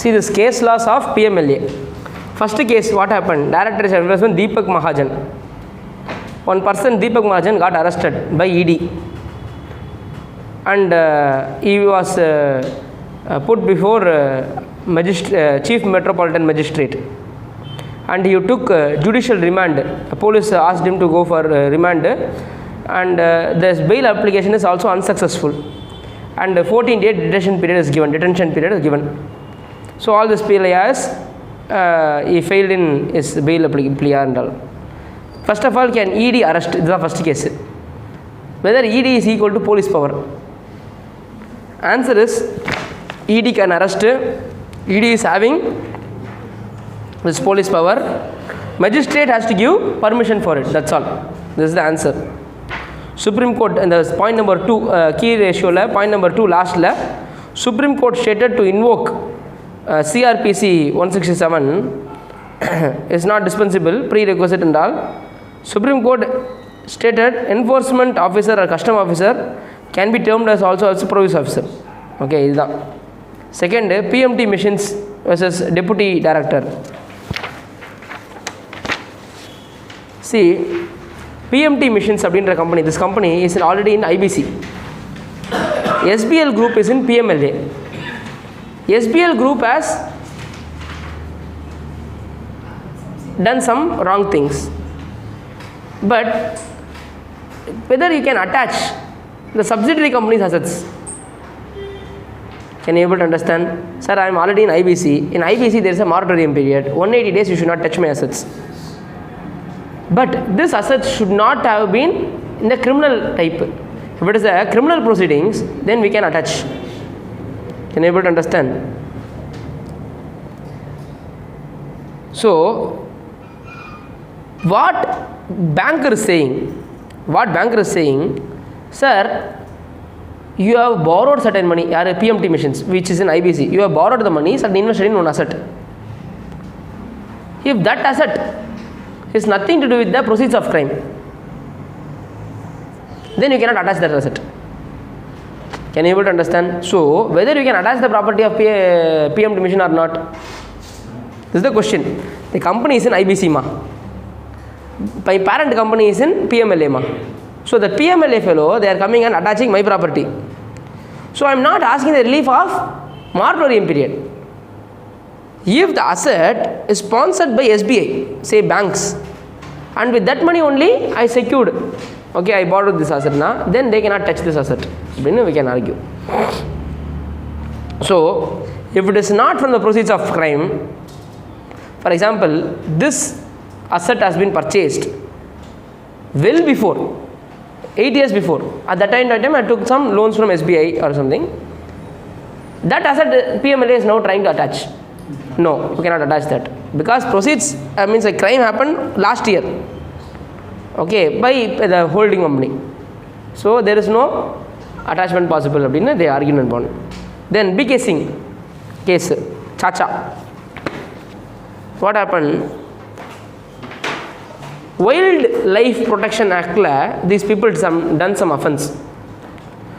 See this case laws of PMLA. First case, what happened? Director of Enforcement Deepak Mahajan. One person, Deepak Mahajan, got arrested by ED. And he was put before Chief Metropolitan Magistrate. And he took judicial remand. The police asked him to go for remand. And this bail application is also unsuccessful. And 14-day detention period is given. So all this PLAs, he failed in his bail plea and all. First of all, can ED arrest? This is the first case. Whether ED is equal to police power? Answer is ED can arrest. ED is having this police power. Magistrate has to give permission for it. That's all. This is the answer. Supreme Court, and the point number 2, key ratio, point number 2 last, Supreme Court stated to invoke CRPC 167 is not dispensable, prerequisite and all. Supreme Court stated enforcement officer or custom officer can be termed as also as police officer. Okay, this is the second. PMT machines versus deputy director. See, PMT machines abindra company, this company is already in IBC. SBL group is in PMLA. SBL group has done some wrong things, but whether you can attach the subsidiary company's assets, can you able to understand? Sir, I am already in IBC. In IBC there is a moratorium period. 180 days you should not touch my assets. But this asset should not have been in the criminal type. If it is a criminal proceedings, then we can attach. Can you able to understand? So, what banker is saying? Sir, you have borrowed certain money, PMT machines, which is in IBC. You have borrowed the money and invested in one asset. If that asset is nothing to do with the proceeds of crime, then you cannot attach that asset. Can you able to understand? So, whether you can attach the property of PMT machine or not, this is the question. The company is in IBC ma. My parent company is in PMLA ma. So, the PMLA fellow, they are coming and attaching my property. So, I am not asking the relief of moratorium period. If the asset is sponsored by SBI, say banks, and with that money only I secured, okay, I borrowed this asset now, then they cannot touch this asset. Then we can argue. So, if it is not from the proceeds of crime, for example, this asset has been purchased well before, 8 years before. At that time I took some loans from SBI or something. That asset PMLA is now trying to attach. No, we cannot attach that because proceeds means a crime happened last year, okay, by the holding company. So there is no attachment possible. They argument bond. Then BK Singh case, Chacha. What happened? Wildlife Protection Act, these people done some offence.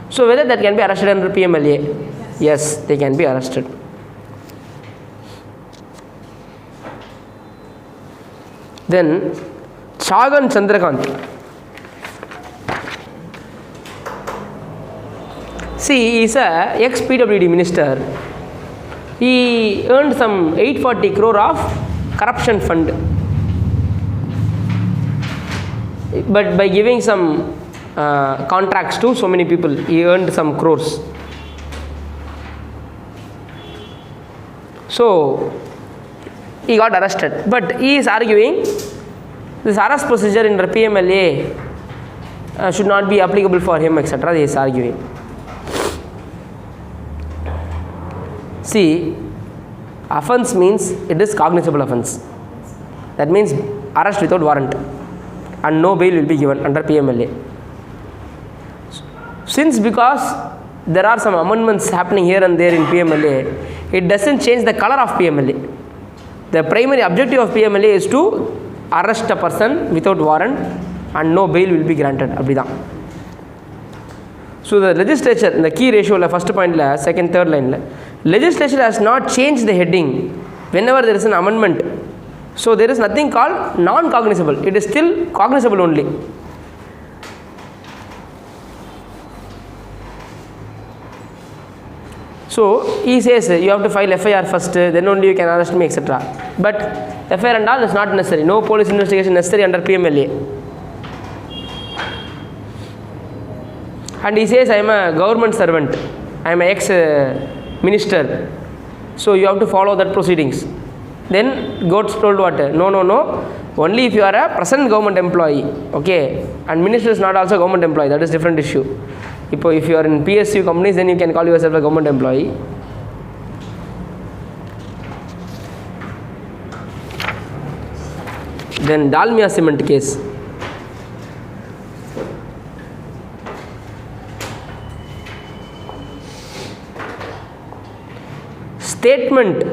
So whether that can be arrested under PMLA? Yes, they can be arrested. Then Chagan Chandrakant. See, he is a ex-PWD minister. He earned some 840 crore of corruption fund. But by giving some contracts to so many people, he earned some crores. So, he got arrested. But he is arguing this arrest procedure in the PMLA should not be applicable for him, etc. He is arguing. See, offence means it is cognizable offence. That means arrest without warrant and no bail will be given under PMLA. Since because there are some amendments happening here and there in PMLA, it doesn't change the color of PMLA. The primary objective of PMLA is to arrest a person without warrant and no bail will be granted. So the legislature, in the key ratio, first point, second, third line, Legislature has not changed the heading whenever there is an amendment. So there is nothing called non-cognizable. It is still cognizable only. So he says you have to file FIR first, then only you can arrest me, etc. But FIR and all is not necessary. No police investigation necessary under PMLA. And he says I am a government servant. I am an ex-minister. So you have to follow that proceedings. Then God's told what? No. Only if you are a present government employee. Okay. And minister is not also government employee. That is different issue. If you are in PSU companies, then you can call yourself a government employee. Then Dalmia cement case. Statement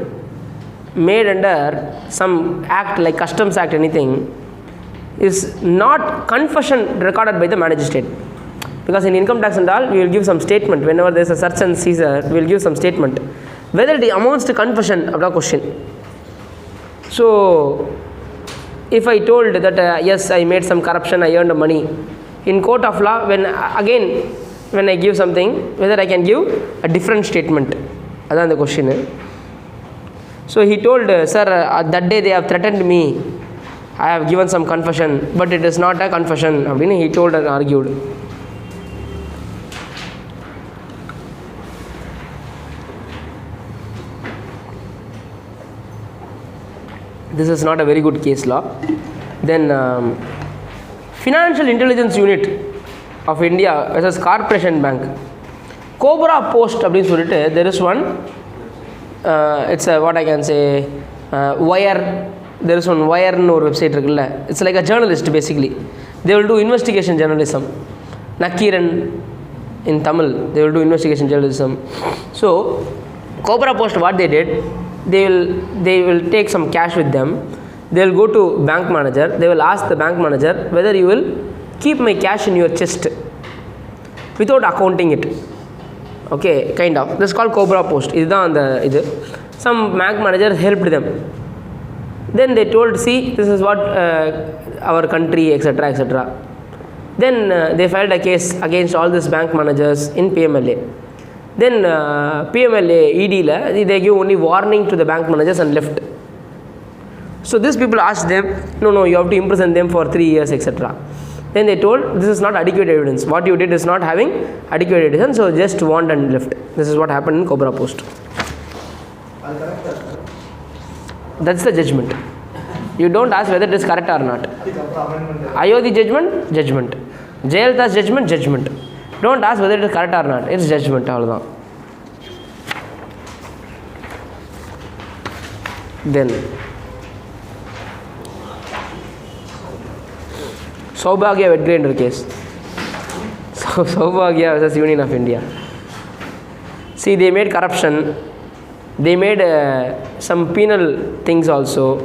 made under some act like Customs Act, anything, is not confession recorded by the magistrate. Because in income tax and all, we will give some statement. Whenever there is a search and seizure, we will give some statement. Whether it amounts to confession, of the question. So, if I told that yes, I made some corruption, I earned money, in court of law, when I give something, whether I can give a different statement. That's the question. So he told, sir, that day they have threatened me. I have given some confession, but it is not a confession. He told and argued. This is not a very good case law. Then Financial Intelligence Unit of India versus Corporation Bank. Cobrapost, there is one. It's a, what I can say, Wire. There is one Wire no website. It's like a journalist basically. They will do investigation journalism. Nakiran in Tamil, they will do investigation journalism. So Cobrapost, what they did, they will take some cash with them. They will go to bank manager. They will ask the bank manager whether you will keep my cash in your chest without accounting it. Okay, kind of. This is called Cobrapost. Some bank manager helped them. Then they told, see, this is what our country, etc., etc. Then they filed a case against all these bank managers in PMLA. Then PMLA, ED, they give only warning to the bank managers and left. So these people asked them, no, you have to imprison them for 3 years, etc. Then they told, this is not adequate evidence. What you did is not having adequate evidence, so just warned and left. This is what happened in Cobrapost. That's the judgment. You don't ask whether it is correct or not. Ayodhi judgment, judgment. Jayalalitha's judgment, judgment. Don't ask whether it is correct or not. It's judgment. Then Saubhagya wet grinder case. Saubhagya versus Union of India. See, they made corruption. They made some penal things also,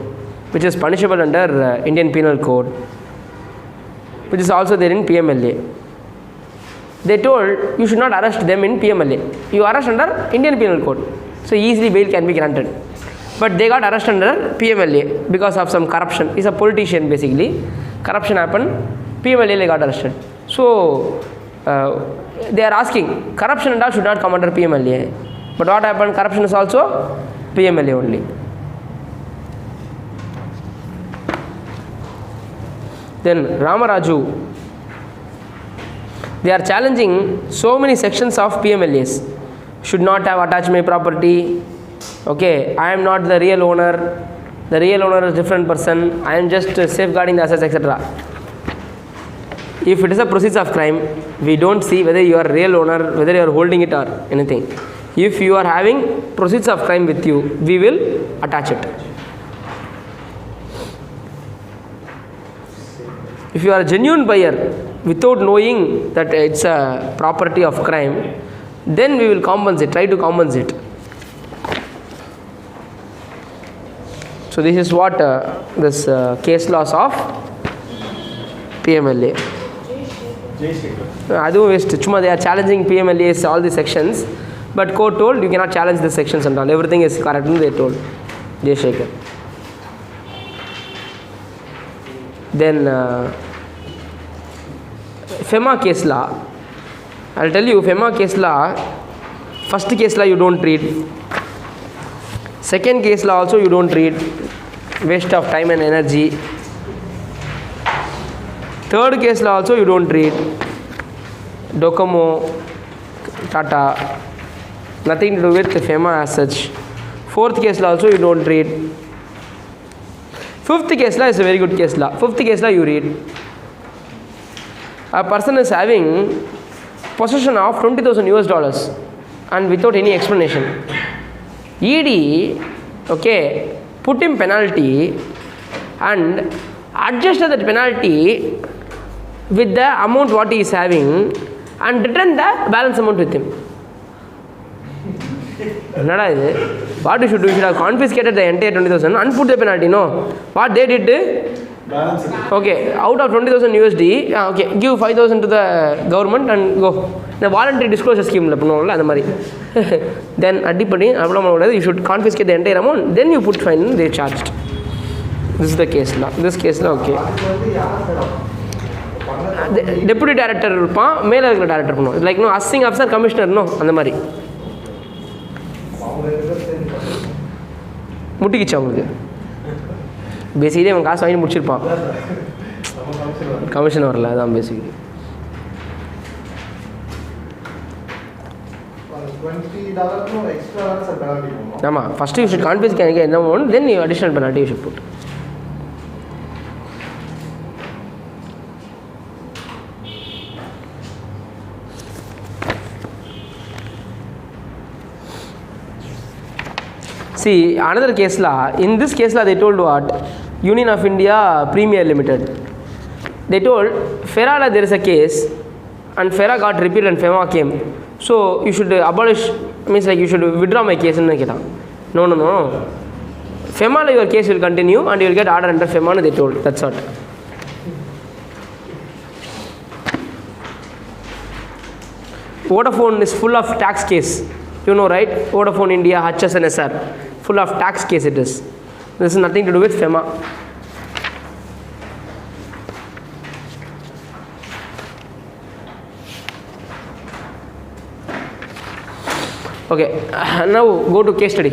which is punishable under Indian Penal Code, which is also there in PMLA. They told you should not arrest them in PMLA. You arrest under Indian Penal Code. So easily bail can be granted. But they got arrested under PMLA because of some corruption. He's a politician basically. Corruption happened. PMLA they got arrested. So they are asking, corruption and all should not come under PMLA. But what happened? Corruption is also PMLA only. Then Ramaraju. They are challenging so many sections of PMLAs. Should not have attached my property. Okay, I am not the real owner. The real owner is a different person. I am just safeguarding the assets, etc. If it is a proceeds of crime, we don't see whether you are a real owner, whether you are holding it or anything. If you are having proceeds of crime with you, we will attach it. If you are a genuine buyer without knowing that it's a property of crime, then we will compensate, try to compensate. So this is what this case laws of PMLA. They are challenging PMLAs, all the sections. But court told you cannot challenge the sections and all. Everything is correct, they told. Jay Shekhar. Then FEMA case law. I'll tell you, FEMA case law, first case law you don't read. Second case law also you don't read. Waste of time and energy. Third case law also you don't read. Docomo, Tata, nothing to do with FEMA as such. Fourth case law also you don't read. Fifth case law is a very good case law. Fifth case law you read. A person is having possession of $20,000 and without any explanation. ED, okay, put him penalty and adjusted that penalty with the amount what he is having and return the balance amount with him. What you should do? You should have confiscated the entire 20,000 and put the penalty. No. What they did? Balance. Okay. Out of 20,000 USD, okay, give 5,000 to the government and go. The voluntary disclosure scheme. Then you should confiscate the entire amount. Then you put fine. They charged. This is the case law. This case law, okay. The deputy director, male director, like no assisting officer, commissioner, no, and the mari. முட்டிக்கிச்சு அவங்களுக்கு basically அவன் காசு வாங்கி முடிச்சிருப்பான் commission வரல அதான் basically ஆமாம் first you should கான்ஃபிஸ் எனக்கு என்ன one then you additional penalty you should put See, another case law, in this case law they told what? Union of India Premier Limited. They told, Ferrara there is a case and Ferrara got repealed and FEMA came. So, you should abolish, means like you should withdraw my case. No. FEMA your case will continue and you will get order under FEMA, they told. That's what. Vodafone is full of tax case. You know, right? Vodafone India, HSNSR. Full of tax case it is. This is nothing to do with FEMA. Okay, now go to case study.